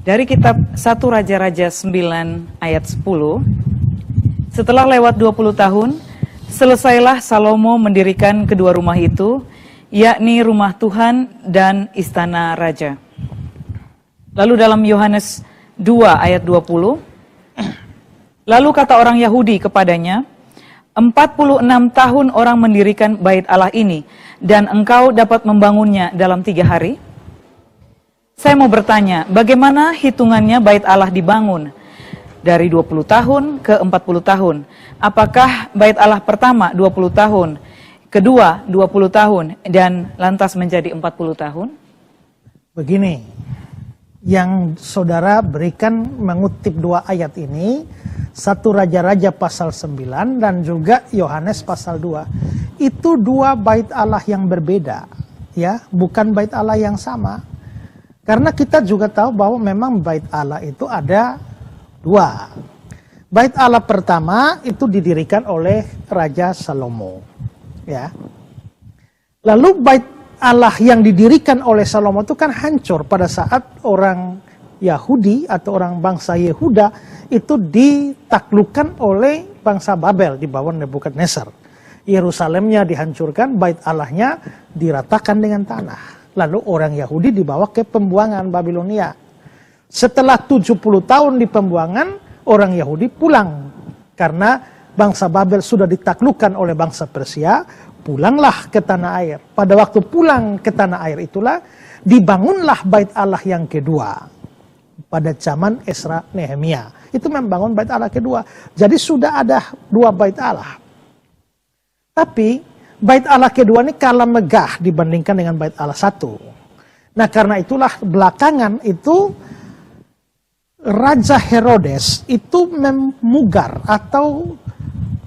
Dari kitab 1 Raja-Raja 9 ayat 10, setelah lewat 20 tahun, selesailah Salomo mendirikan kedua rumah itu, yakni rumah Tuhan dan istana raja. Lalu dalam Yohanes 2 ayat 20, lalu kata orang Yahudi kepadanya, 46 tahun orang mendirikan bait Allah ini, dan engkau dapat membangunnya dalam 3 hari? Saya mau bertanya, bagaimana hitungannya bait Allah dibangun? Dari 20 tahun ke 40 tahun. Apakah bait Allah pertama 20 tahun, kedua 20 tahun, dan lantas menjadi 40 tahun? Begini, yang saudara berikan mengutip 2 ayat ini, 1 Raja-Raja pasal 9 dan juga Yohanes pasal 2. Itu 2 bait Allah yang berbeda, ya, bukan bait Allah yang sama. Karena kita juga tahu bahwa memang bait Allah itu ada 2. Bait Allah pertama itu didirikan oleh Raja Salomo, ya. Lalu bait Allah yang didirikan oleh Salomo itu kan hancur pada saat orang Yahudi atau orang bangsa Yehuda itu ditaklukkan oleh bangsa Babel di bawah Nebukadnezar. Yerusalemnya dihancurkan, bait Allahnya diratakan dengan tanah. Lalu orang Yahudi dibawa ke pembuangan Babilonia. Setelah 70 tahun di pembuangan, orang Yahudi pulang. Karena bangsa Babel sudah ditaklukkan oleh bangsa Persia, pulanglah ke tanah air. Pada waktu pulang ke tanah air itulah, dibangunlah bait Allah yang kedua. Pada zaman Esra Nehemia. Itu membangun bait Allah kedua. Jadi sudah ada 2 bait Allah. Tapi bait Allah kedua ini kalah megah dibandingkan dengan bait Allah 1. Nah karena itulah belakangan itu Raja Herodes itu memugar atau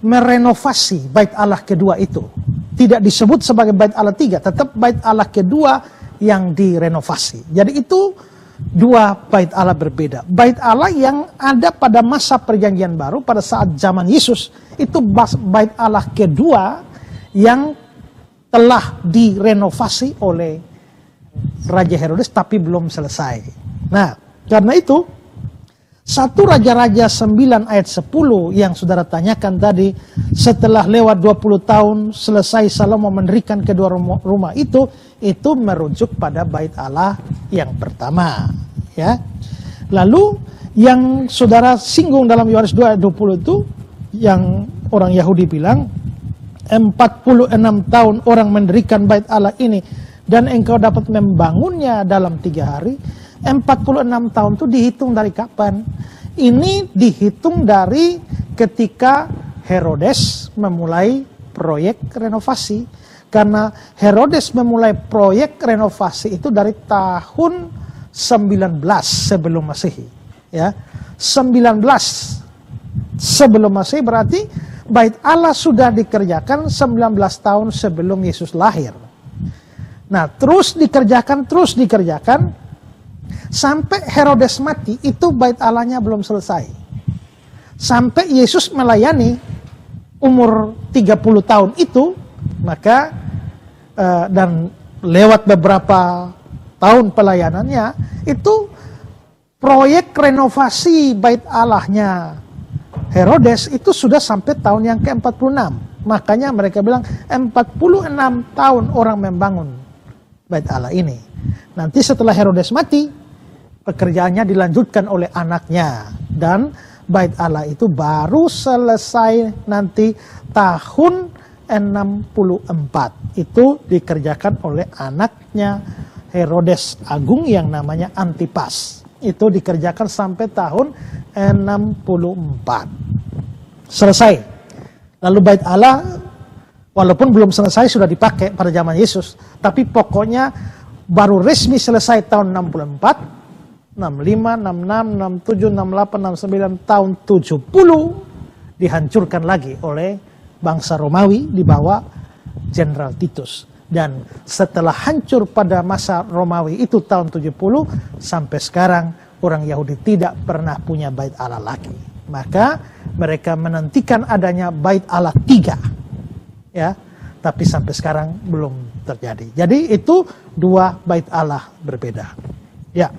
merenovasi bait Allah kedua itu. Tidak disebut sebagai bait Allah 3, tetap bait Allah kedua yang direnovasi. Jadi itu 2 bait Allah berbeda. Bait Allah yang ada pada masa perjanjian baru pada saat zaman Yesus, itu bait Allah kedua yang telah direnovasi oleh Raja Herodes tapi belum selesai. Nah, karena itu 1 Raja-Raja 9 ayat 10 yang saudara tanyakan tadi, setelah lewat 20 tahun selesai Salomo mendirikan kedua rumah itu merujuk pada bait Allah yang pertama, ya. Lalu yang saudara singgung dalam Yohanes 2 ayat 20 itu yang orang Yahudi bilang 46 tahun orang mendirikan bait Allah ini dan engkau dapat membangunnya dalam 3 hari. 46 tahun itu dihitung dari kapan? Ini dihitung dari ketika Herodes memulai proyek renovasi. Karena Herodes memulai proyek renovasi itu dari tahun 19 sebelum Masehi. Ya, 19 sebelum Masehi berarti bait Allah sudah dikerjakan 19 tahun sebelum Yesus lahir. Nah, terus dikerjakan, sampai Herodes mati, itu bait Allahnya belum selesai. Sampai Yesus melayani umur 30 tahun itu, maka dan lewat beberapa tahun pelayanannya, itu proyek renovasi bait Allahnya Herodes itu sudah sampai tahun yang ke-46. Makanya mereka bilang 46 tahun orang membangun bait Allah ini. Nanti setelah Herodes mati, pekerjaannya dilanjutkan oleh anaknya. Dan bait Allah itu baru selesai nanti tahun 64. Itu dikerjakan oleh anaknya Herodes Agung yang namanya Antipas. Itu dikerjakan sampai tahun 64. Selesai. Lalu bait Allah walaupun belum selesai sudah dipakai pada zaman Yesus, tapi pokoknya baru resmi selesai tahun 64, 65, 66, 67, 68, 69, tahun 70 dihancurkan lagi oleh bangsa Romawi di bawah Jenderal Titus. Dan setelah hancur pada masa Romawi itu tahun 70, sampai sekarang orang Yahudi tidak pernah punya bait Allah lagi. Maka mereka menantikan adanya bait Allah 3. Ya, tapi sampai sekarang belum terjadi. Jadi itu 2 bait Allah berbeda. Ya.